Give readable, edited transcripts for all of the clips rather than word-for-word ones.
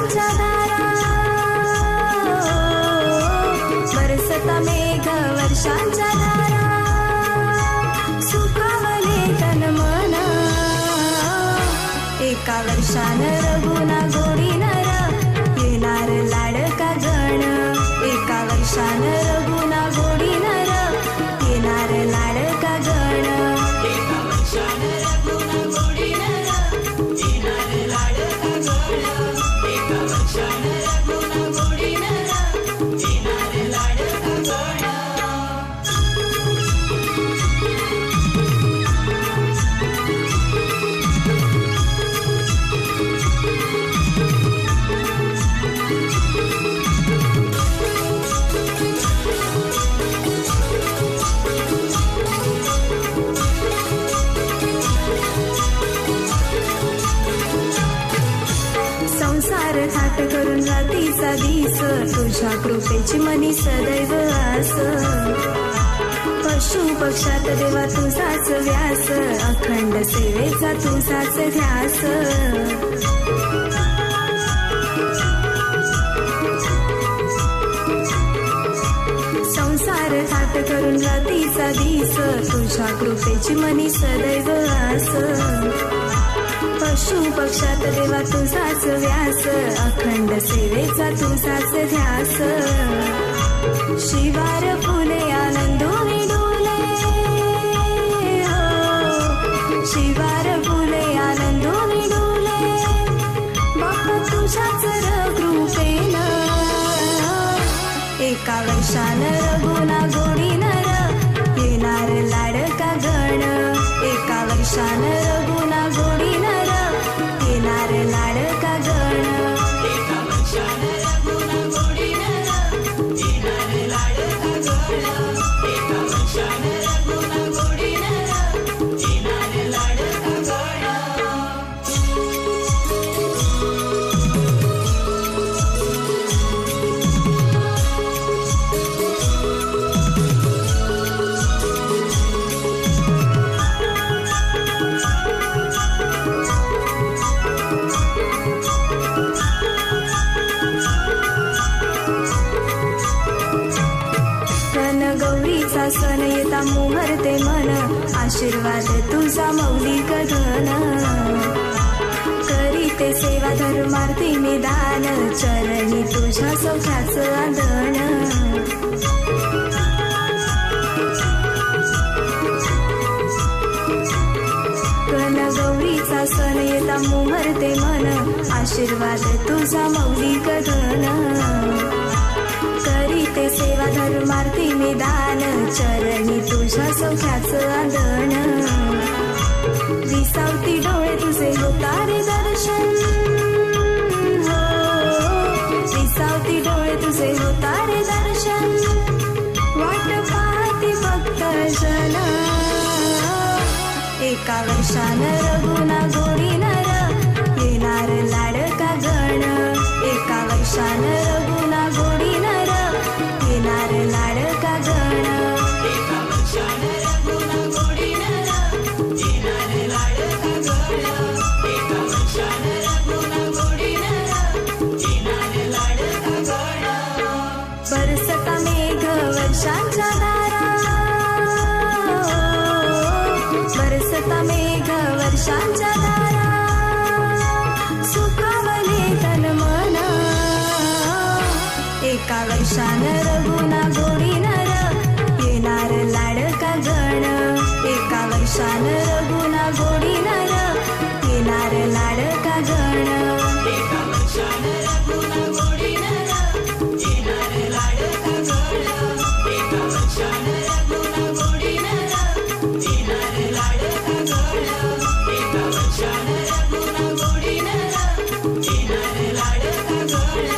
वर्षांच्या धारा, बरसत मेघ वर्षांच्या धारा, सुखावले तन मन, एका वर्षानं रघुना गोडी नर, येणार लाडका गण, एका वर्षानं रघुना गोडी नर, येणार लाडका गण, एका वर्षानं रघुना गोडी नर, येणार लाडका गण, एका वर्षानं रघुना गोडी नर, येणार लाडका गण. संसार थाट करून रात्रीचा दिस, तुझ्या कृपेची मनी सदैव आस, पशु पक्षात देवा तुझाच व्यास, अखंड सेवेचा तुझाच ध्यास. संसार थाट करून रात्रीचा दिस, तुझ्या कृपेची मनी सदैव आस, पशु पक्षात देवा तुझाच व्यास, अखंड सेवेचा तुझाच ध्यास. शिवार फुले आनंदोनी डोले, हो शिवार फुले आनंदोनी डोले, बाप्पा तुझ्याच कृपेन, एका वर्षानं रघुना गोडी नर, येणार लाडका गण, एका वर्षानं रघुना गोडी नर, येणार लाडका गण, एका वर्षानं रघुना गोडी नर, येणार लाडका गण, एका वर्षानं रघुना गोडी नर, येणार लाडका गण. गौरीचा सण येता मोहरते मन, आशीर्वाद तुझा मौलिक धन, करीते सेवा धर्मार्थी निदान, चरणी तुझ्या सौख्याच आंदण. गौरीचा सण येता मोहरते मन, आशीर्वाद तुझा मौलिक धन, करीते सेवा धर्मार्थी निदान, चरणी तुझ्या सौख्याच आंदण. विसावती डोळे तुझे होतारे दर्शन, हो विसावती डोळे तुझे होतारे दर्शन, वाट पाहती भक्त जन, एका वर्षानं रघुना गोडी नर, येणार लाडका गण, एका वर्षानं रघुना गोडी नर, येणार लाडका गण, एका वर्षानं रघुना गोडी नर, येणार लाडका गण, एका वर्षानं रघुना गोडी नर, येणार लाडका गण. बरसता मेघ वर्षांच्या धारा, बरसता मेघ वर्षांच्या धारा, सुखावले तन मन, एका वर्षानं रघुना गोडी नर, येणार लाडका गण, एका वर्षानं रघुना गोडी नर, येणार लाडका गण, एका वर्षानं रघुना गोडी नर, येणार लाडका गण, एका वर्षानं रघुना गोडी नर, येणार लाडका गण, एका वर्षानं रघुना गोडी नर, येणार लाडका गण.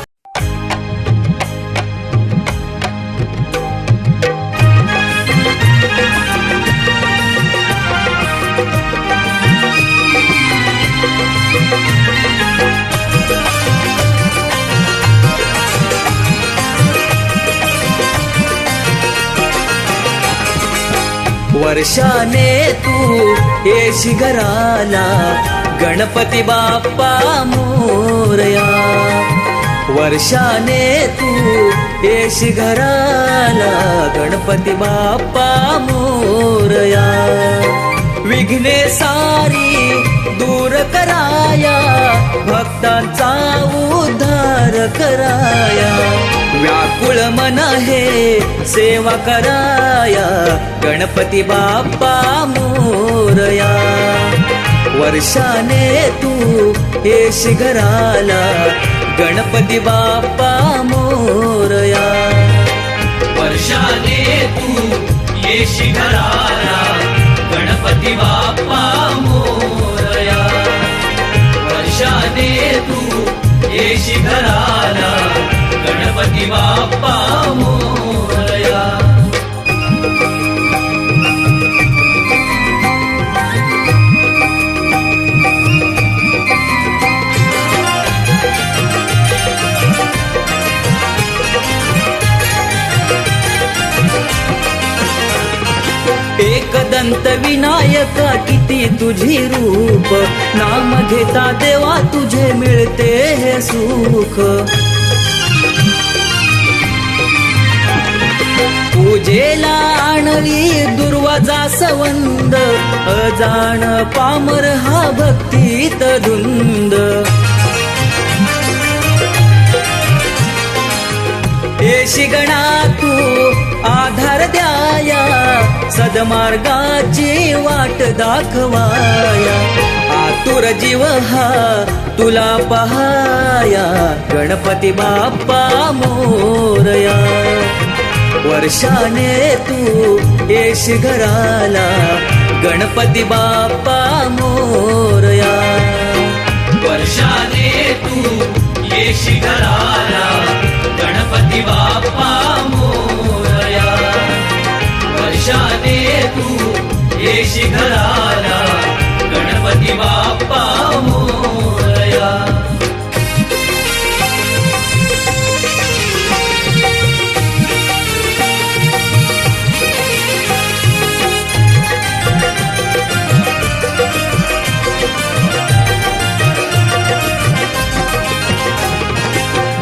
वर्षाने तू येशी घराला, गणपती बाप्पा मोरया. वर्षाने तू येशी घराला गणपती बाप्पा मोरया. विघ्ने सारी दूर कराया भक्तांचा उद्धार कराया. व्याकुळ मन हे सेवा कराया गणपती बाप्पा मोरया. वर्षाने तू येशी घराला गणपती बाप्पा मोरया. वर्षाने तू येशी घराला गणपती बाप्पा मोरया. वर्षाने तू येशी घराला गणपती बाप्पा मोरया. एकदंत विनायका किती तुझी रूप. नाम घेता देवा तुझे मिळते हे सुख. पूजेला आणली दुर्वाजा संवंद. अजाण पामर हा भक्तीत धुंद. येशी गणा तू आधार द्याया सदमार्गाची वाट दाखवाया. आतुर जीव हा तुला पहाया गणपती बाप्पा मोरया. वर्षाने तू येशी घराला गणपती बाप्पा मोरया. वर्षाने तू येशी घराला गणपती बाप्पा मोरया. वर्षाने तू येशी घराला गणपती बाप्पा मोरया.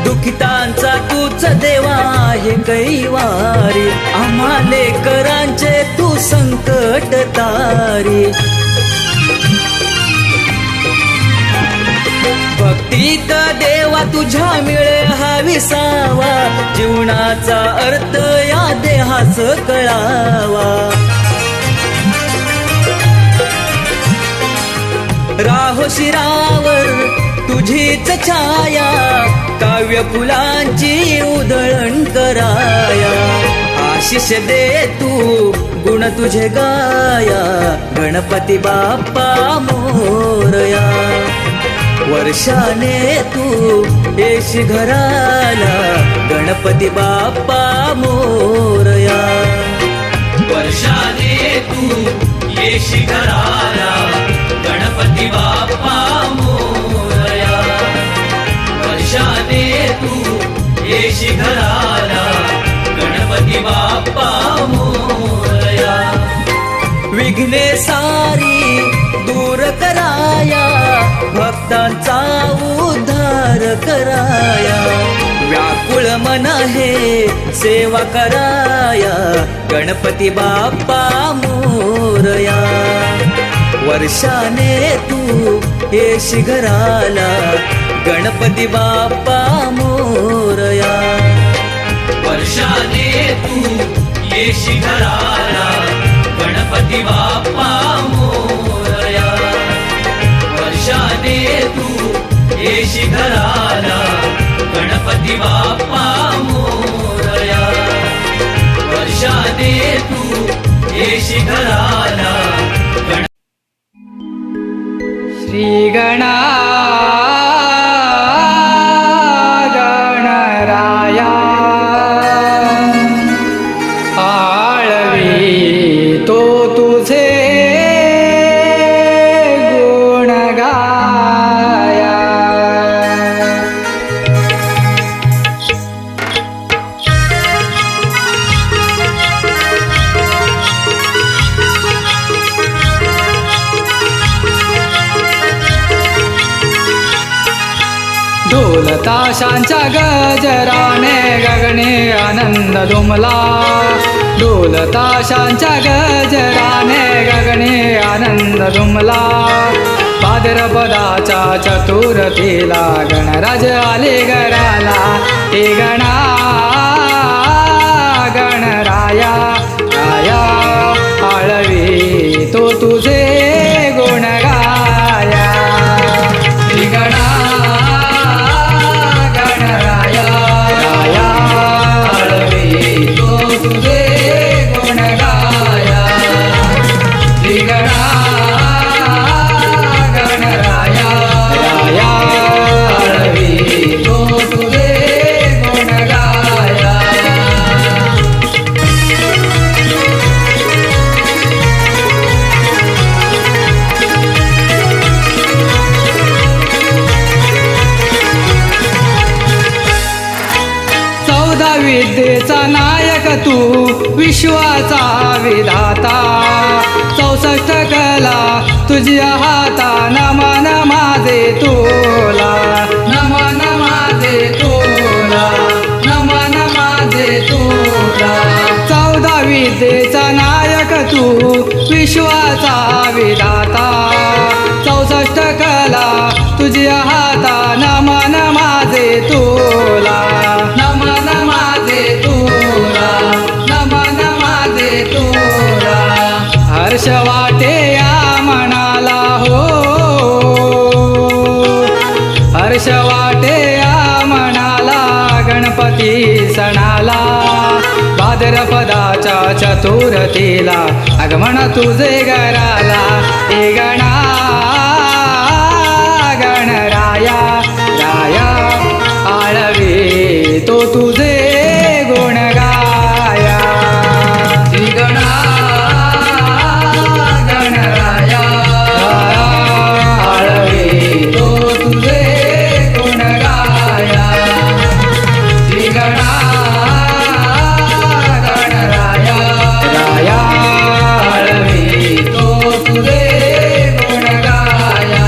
दुखितांचा तूच देवा आहे कैवारी. आम्हा लेकरांचे तू संकट तारी. भक्तीत देवा तुझ्या मिळे हा विसावा. जीवनाचा अर्थ या देहास कळावा. राहो शिरावर तुझीच छाया. काव्य फुलांची उधळण कराया. आशिष दे तू गुण तुझे गाया गणपती बाप्पा मोरया. वर्षाने तू येशी घराला गणपती बाप्पा मोरया. वर्षाने तू येशी घराला गणपती बाप्पा मोरया. वर्षाने तू येशी घराला गणपती बाप्पा मोरया. विघ्ने सारी दूर कराया भक्तांचा उद्धार कराया. व्याकुळ मन हे सेवा कराया गणपती बाप्पा मोरया. वर्षाने तू येशी घराला गणपती बाप्पा मोरया. वर्षाने तू येशी घराला गणपती बाप्पा मोरया. वर्षाने तू येशी घराला गणपती बाप्पा मोरया. वर्षाने तू येशी घराला श्री गणा गणराया आळवी तो तुझे गुण गाया. ढोल ताशांच्या गजराने गगने आनंद दुमला ढोल ताशांच्या गजराने गगने आनंद दुमला भाद्रपदाच्या चतुर्थीला गणराज आले घराला हे गणा गणराया राया आळवी तो तुझे गुण गाया श्री गणा गणराया राया आळवी तो तुझे गुण गाया श्री गणा गणराया राया आळवी तो तुझे गुण गाया विद्येचा नायक तू विश्वाचा विधाता 64 कला तुझ्या हाता नमन माझे तुला नमन माझे तुला नमन माझे तुला 14 विद्येचा नायक तू विश्वाचा विधाता 64 कला तुझ्या हाता नमन माझे तुला नमन माझे तुला नमन माझे तुला हर्ष वाटे या मनाला हो हर्ष वाटे या मनाला गणपती सणाला भाद्रपदाच्या चतुर्थीला आगमन तुझे घराला हे गणा गणराया राया आळवी तो तुझे गुण गाया श्री गणा गणराया आळवी तो तुझे गुण गाया श्री गणा गणराया राया आळवी तो तुझे गुण गाया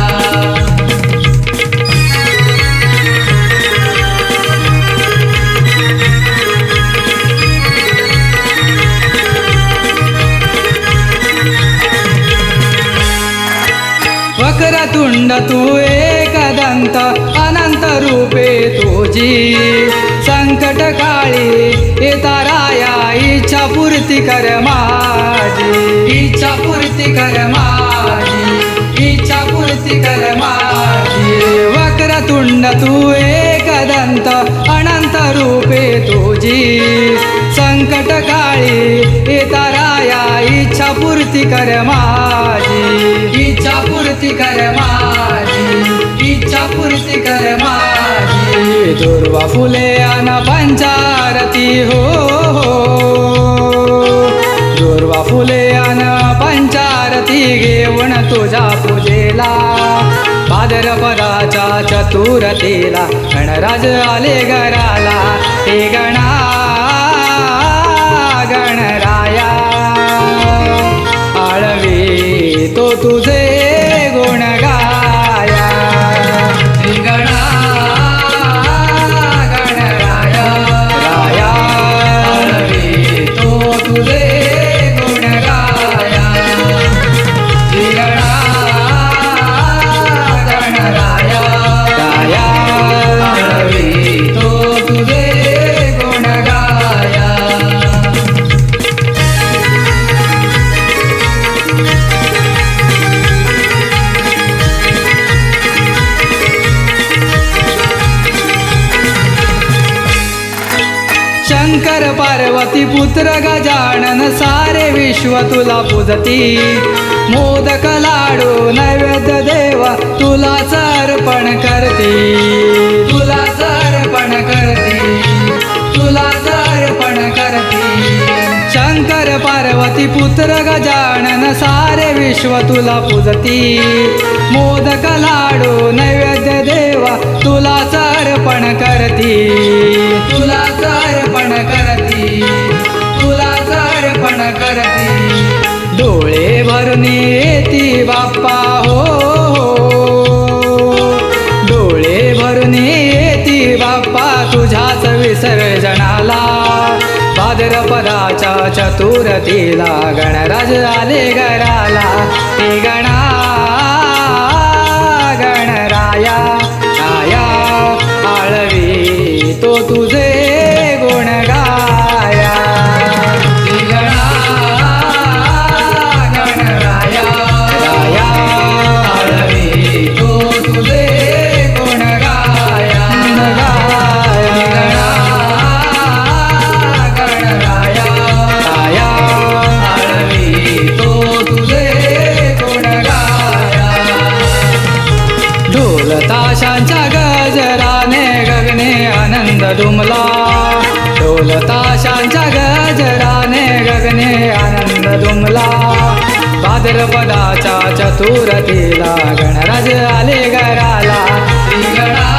वक्रतुंड तू एकदंत अनंत रूपे तुझी संकट काळी येता राया इच्छा पूर्ती कर माझी इच्छा पूर्ती कर माझी इच्छा पूर्ती कर माझी वक्रतुंड तू एकदंत अनंत रूपे तुझी संकट काळी येता राया इच्छा पूर्ती कर माझी इच्छा पूर्ती कर माझी इच्छा पूर्ती कर माझी दुर्वा फुले अन पंचारती हो दुर्वा फुले अन पंचारती घेऊन तुझ्या पूजेला भाद्रपदाच्या चतुर्थीला गणराज आले घराला हे गणा गणराया आळवी तो तुझे गुण गाया श्री गणा गणराया राया आळवी तो तुझे गुण गाया श्री गणा गणराया राया आळवी तो तुझे गुण गाया शंकर पार्वती पुत्र गजानन सारे विश्व तुला पूजती मोदक लाडू नैवेद्य देवा तुला अर्पण करती तुला अर्पण करती तुला अर्पण करती शंकर पार्वती पुत्र गजानन सारे विश्व तुला पूजती मोदक लाडू नैवेद्य देवा तुला अर्पण करती तुला अर्पण करती तुला अर्पण करती डोळे भरून येती बाप्पा हो डोळे भरून तुझ्याच विसर्जनाला भाद्रपदाच्या चतुर्थीला गणराज आले घराला हे गणा गणराया आया आळवी तो तुझे गुण गाया श्री गणा गणराया राया आळवी तो तुझे गुण गाया गाया गणा गणराया राया आळवी तो तुझे गुण गाया ढोल ताशांच्या गजराने गगने आनंद दुमला ढोल ताशांच्या गजराने गगने आनंद दुमला भाद्रपदाच्या चतुर्थीला गणराज आले घराला श्री गणा